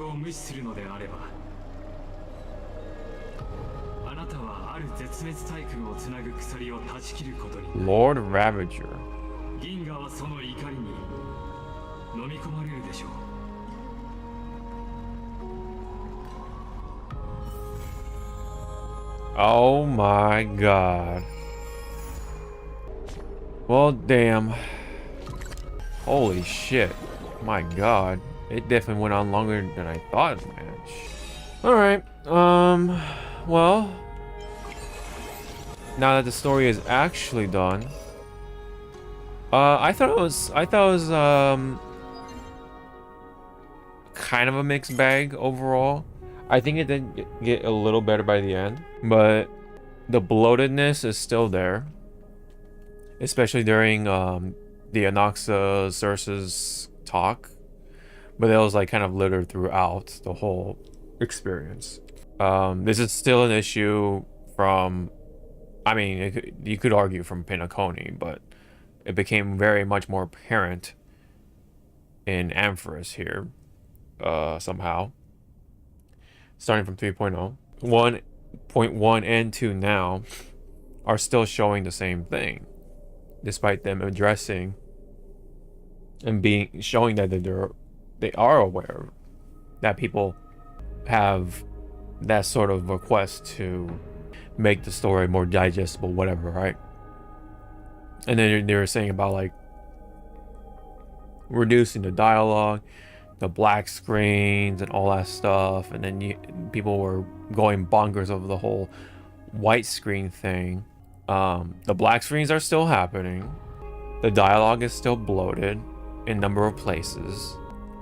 を無視するのであれば、あなたはある絶滅大軍をつなぐ鎖を断ち切ることに。 Lord Ravager。 銀河はその怒りに飲み込まれるでしょう。 Oh my god. Well, damn. Holy shit. My god. It definitely went on longer than I thought, man. Alright. Well. Now that the story is actually done. I thought it was kind of a mixed bag overall. I think it did get a little better by the end, but the bloatedness is still there, especially during the Anaxa Cersei's talk, but it was like kind of littered throughout the whole experience. This is still an issue from, I mean, you could argue from Pinacone, but it became very much more apparent in Amphorus here, somehow. Starting from 3.0, 1.1 and 2 now are still showing the same thing, despite them addressing and showing that they are aware that people have that sort of request to make the story more digestible, whatever, right? And then they were saying about like reducing the dialogue, the black screens and all that stuff, and then people were going bonkers over the whole white screen thing. The black screens are still happening. The dialogue is still bloated in a number of places,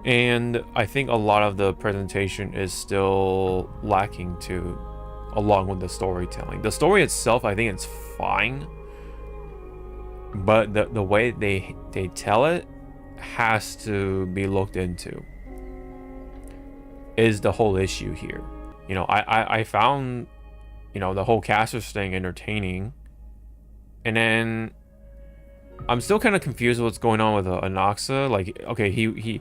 and I think a lot of the presentation is still lacking too, along with the storytelling. The story itself, I think it's fine, but the way they tell it has to be looked into, is the whole issue here. You know, I found, you know, the whole Caster's thing entertaining, and then I'm still kind of confused what's going on with Anaxa. Like, okay, he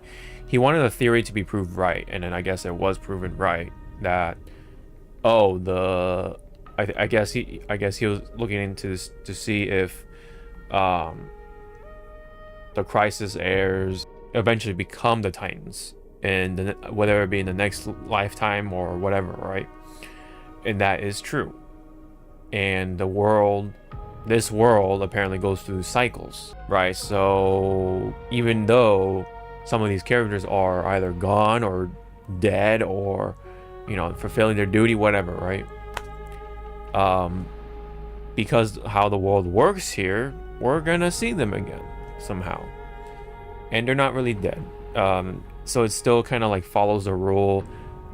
wanted the theory to be proved right, and then I guess it was proven right that, oh, I guess he was looking into this to see if the Crisis heirs eventually become the Titans, and whether it be in the next lifetime or whatever, right? And that is true. And this world apparently goes through cycles, right? So even though some of these characters are either gone or dead or, you know, fulfilling their duty, whatever, right? Because how the world works here, we're gonna see them again somehow, and they're not really dead. So it still kind of like follows the rule,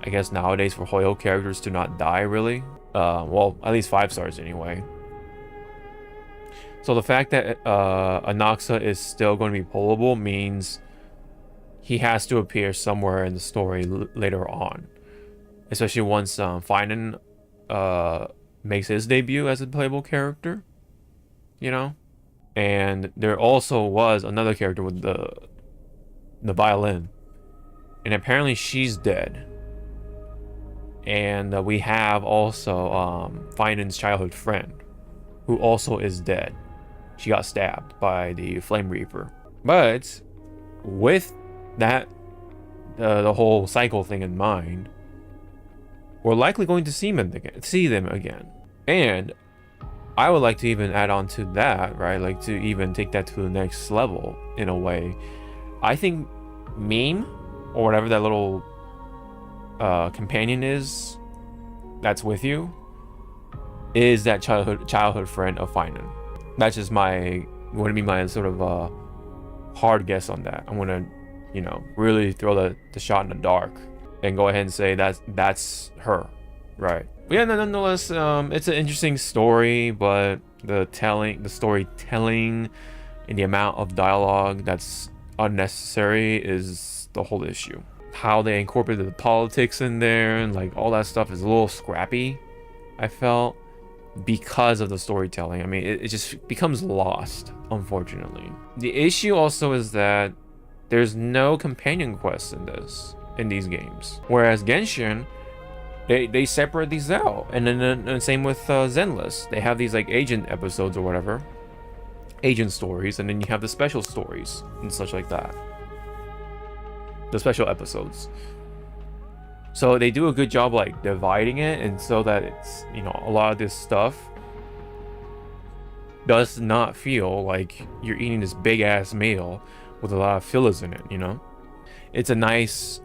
I guess, nowadays for Hoyo characters to not die, really. Well, at least 5 stars anyway. So the fact that Anaxa is still going to be pullable means he has to appear somewhere in the story later on, especially once Finan makes his debut as a playable character, you know. And there also was another character with the violin, and apparently she's dead. And we have also Finan's childhood friend, who also is dead. She got stabbed by the Flame Reaper. But with that, the whole cycle thing in mind, we're likely going to see them again. And I would like to even add on to that, right? Like to even take that to the next level in a way. I think Meme, or whatever that little companion is that's with you, is that childhood friend of Finan. That's just going to be my sort of hard guess on that. I'm gonna, you know, really throw the shot in the dark and go ahead and say that's her, right? But yeah, nonetheless, it's an interesting story, but the storytelling and the amount of dialogue that's unnecessary is the whole issue. How they incorporated the politics in there and like all that stuff is a little scrappy, I felt, because of the storytelling. I mean, it just becomes lost, unfortunately. The issue also is that there's no companion quest in this. in these games. Whereas Genshin, they separate these out. And then and same with Zenless. They have these like agent episodes or whatever, agent stories, and then you have the special stories and such like that, the special episodes. So they do a good job like dividing it, and so that it's, you know, a lot of this stuff does not feel like you're eating this big ass meal with a lot of fillers in it, you know. It's a nice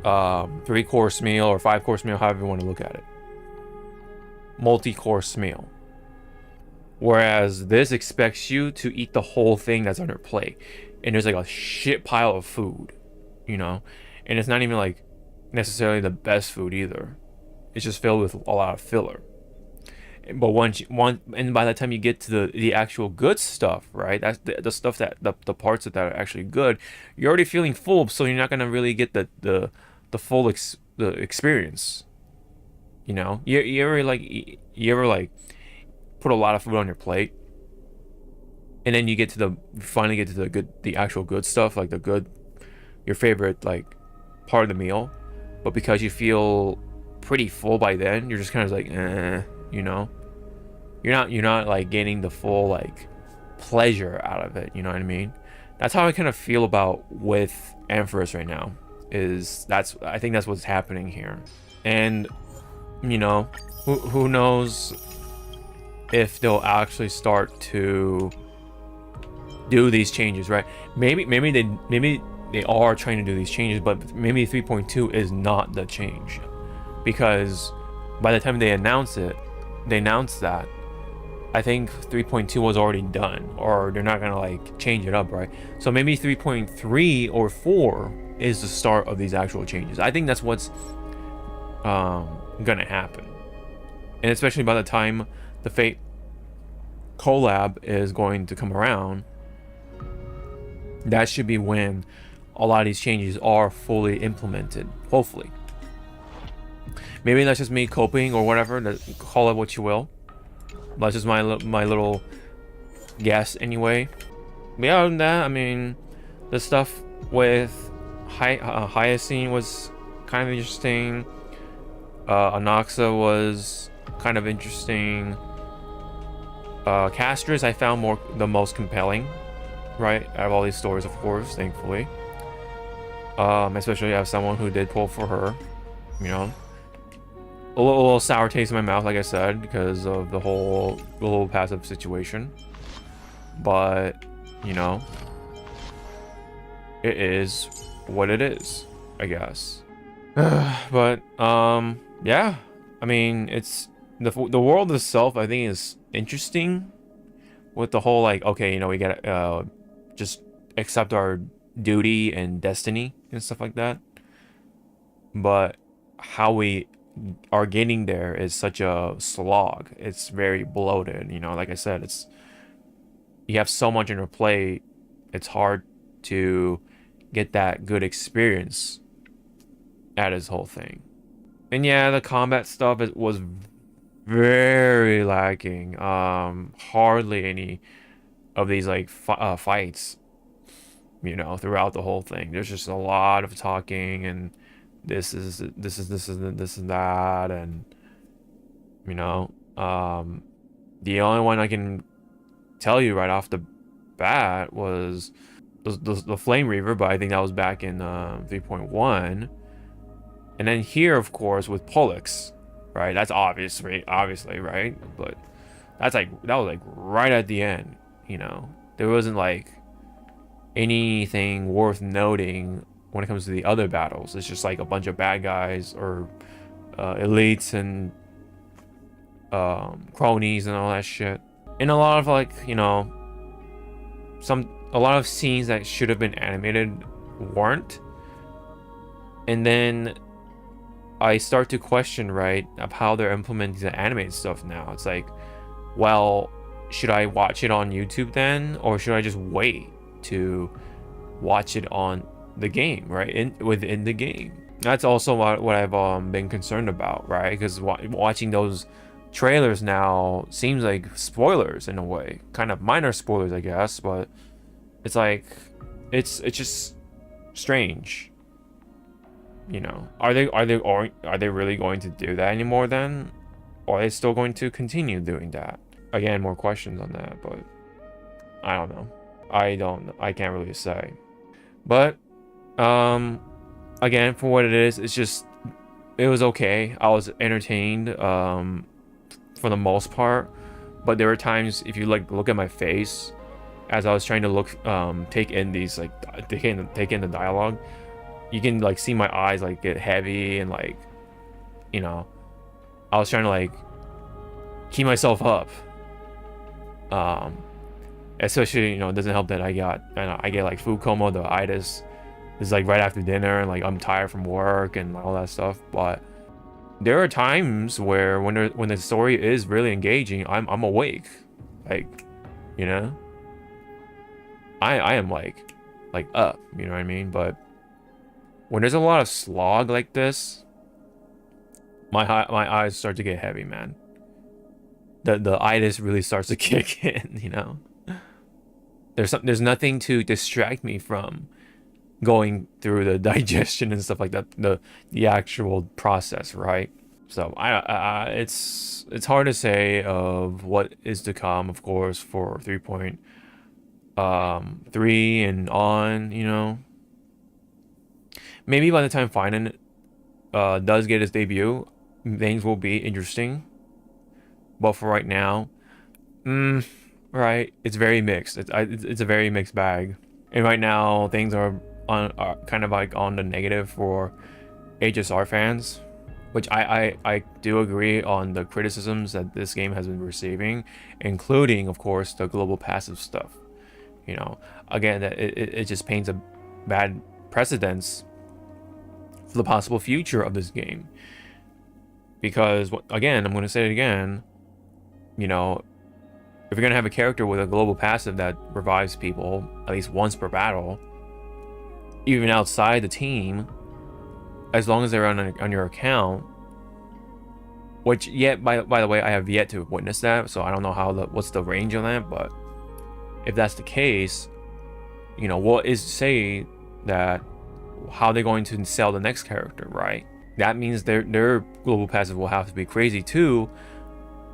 3-course meal or 5-course meal, however you want to look at it, multi-course meal. Whereas this expects you to eat the whole thing that's on your plate, and there's like a shit pile of food, you know, and it's not even like necessarily the best food either. It's just filled with a lot of filler. But and by the time you get to the actual good stuff, right, that's the stuff that the parts that are actually good, you're already feeling full, so you're not gonna really get the full experience. You know, you ever like put a lot of food on your plate, and then you finally get to the actual good stuff, like your favorite like part of the meal, but because you feel pretty full by then, you're just kind of like, you know, you're not like getting the full like pleasure out of it, you know what I mean? That's how I kind of feel about with Ampharos right now. I think that's what's happening here. And you know, who knows if they'll actually start to do these changes, right? Maybe they are trying to do these changes, but maybe 3.2 is not the change, because by the time they announced that, I think 3.2 was already done, or they're not gonna like change it up, right? So maybe 3.3 or 4 is the start of these actual changes. I think that's what's gonna happen. And especially by the time the Fate collab is going to come around, that should be when a lot of these changes are fully implemented, hopefully. Maybe that's just me coping or whatever, call it what you will. That's just my little guess anyway. But yeah, other than that, I mean, the stuff with Hyacinth was kind of interesting. Anaxa was kind of interesting. Castris I found the most compelling, right, out of all these stories, of course, thankfully. Especially as someone who did pull for her, you know. A little sour taste in my mouth, like I said, because of the whole passive situation. But, you know, it is what it is, I guess. But, yeah. I mean, it's the world itself, I think, is interesting. With the whole, like, okay, you know, we gotta just accept our duty and destiny and stuff like that. But how we are getting there is such a slog. It's very bloated, you know. Like I said, you have so much on your plate, it's hard to get that good experience at his whole thing. And yeah, the combat stuff was very lacking. Hardly any of these like fights, you know, throughout the whole thing. There's just a lot of talking, and this is that, and you know, the only one I can tell you right off the bat was the Flame Reaver, but I think that was back in 3.1. And then here, of course, with Pollux, right? That's obviously right, but that was like right at the end, you know. There wasn't like anything worth noting when it comes to the other battles. It's just like a bunch of bad guys or elites and cronies and all that shit. And a lot of, like, you know, a lot of scenes that should have been animated weren't. And then I start to question, right, of how they're implementing the animated stuff now. It's like, well, should I watch it on YouTube then, or should I just wait to watch it on the game, right, within the game? That's also what I've been concerned about, right? Because watching those trailers now seems like spoilers in a way, kind of minor spoilers, I guess, but it's like it's just strange You know, are they really going to do that anymore then? Or are they still going to continue doing that? Again, more questions on that, but I don't know. I can't really say. But again, for what it is, it was okay. I was entertained for the most part, but there were times, if you like look at my face as I was trying to take in these, like, take in the dialogue, you can like see my eyes like get heavy, and like, you know, I was trying to like keep myself up. Especially, you know, it doesn't help that I get like food coma, the itis. It's like right after dinner, and like I'm tired from work and all that stuff. But there are times where when the story is really engaging, I'm awake, like, you know, I am like up, you know what I mean? But when there's a lot of slog like this, my eyes start to get heavy, man. The itis really starts to kick in, you know. There's nothing to distract me from going through the digestion and stuff like that, the actual process, right? So it's hard to say of what is to come, of course, for 3.3 and on, you know. Maybe by the time Finan does get his debut, things will be interesting. But for right now, right, it's very mixed. It's a very mixed bag. And right now, things are kind of like on the negative for HSR fans, which I do agree on the criticisms that this game has been receiving, including, of course, the global passive stuff. You know, again, that it just paints a bad precedence for the possible future of this game. Because, again, I'm going to say it again, you know, if you're going to have a character with a global passive that revives people at least once per battle, even outside the team, as long as they're on your account, which yet, by the way, I have yet to witness that, so I don't know what's the range on that. But if that's the case, you know, what is to say that how they're going to sell the next character, right? That means their global passive will have to be crazy too,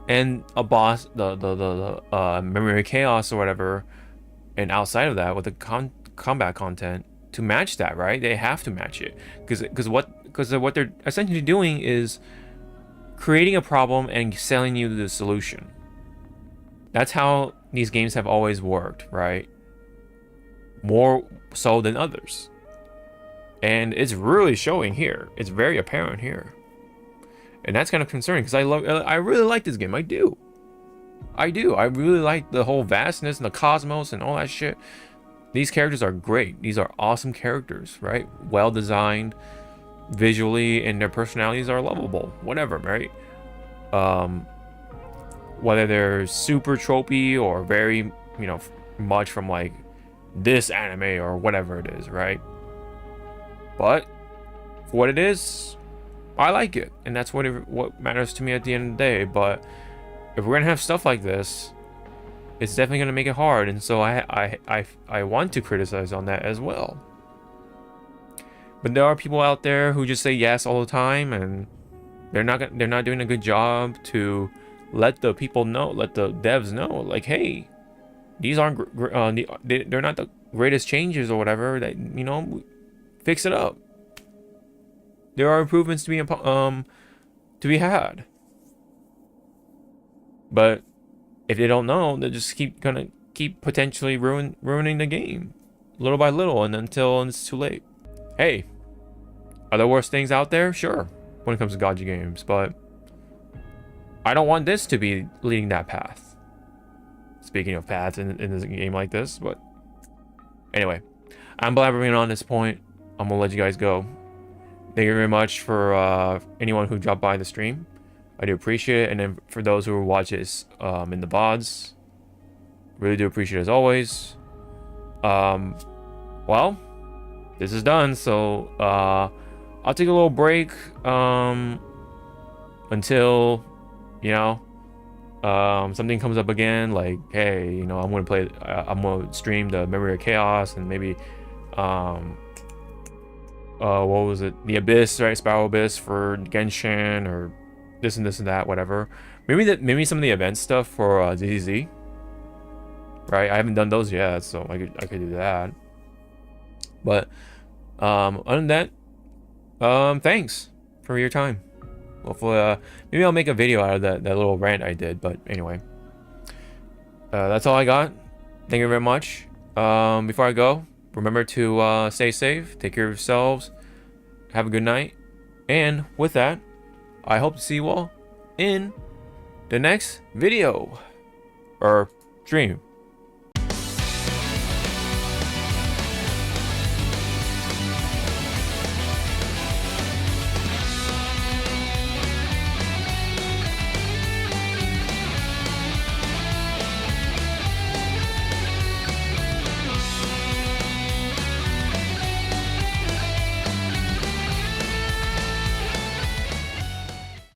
and a boss, the memory chaos or whatever, and outside of that, with the combat content to match that, right? They have to match it, because what they're essentially doing is creating a problem and selling you the solution. That's how these games have always worked, right? More so than others. And it's really showing here. It's very apparent here. And that's kind of concerning, because I really like this game. I do. I really like the whole vastness and the cosmos and all that shit. These characters are great. These are awesome characters, right? Well designed visually, and their personalities are lovable. Whatever, right? Whether they're super tropey or very, you know, much from like this anime or whatever it is, right? But for what it is, I like it, and that's what matters to me at the end of the day. But if we're gonna have stuff like this, it's definitely gonna make it hard, and so I want to criticize on that as well. But there are people out there who just say yes all the time, and they're not doing a good job to let the people know, let the devs know, like, hey, these aren't they're not the greatest changes or whatever. That, you know, fix it up. There are improvements to be had. But if they don't know, they just gonna keep potentially ruining the game little by little, and until it's too late. Hey, are there worse things out there? Sure, when it comes to gacha games, but I don't want this to be leading that path. Speaking of paths in this game like this, but anyway, I'm blabbering on this point. I'm gonna let you guys go. Thank you very much for anyone who dropped by the stream. I do appreciate it. And then for those who watch this in the VODs, really do appreciate it as always. Well, this is done. So I'll take a little break until, you know, something comes up again. Like, hey, you know, I'm gonna stream the Memory of Chaos, and maybe what was it? The Abyss, right? Spiral Abyss for Genshin, or this and that, whatever. Maybe some of the event stuff for ZZ, right? I haven't done those yet, so I could do that. But other than that, thanks for your time. Hopefully, maybe I'll make a video out of that little rant I did. But anyway, that's all I got. Thank you very much. Before I go, remember to stay safe, take care of yourselves, have a good night, and with that, I hope to see you all in the next video or stream.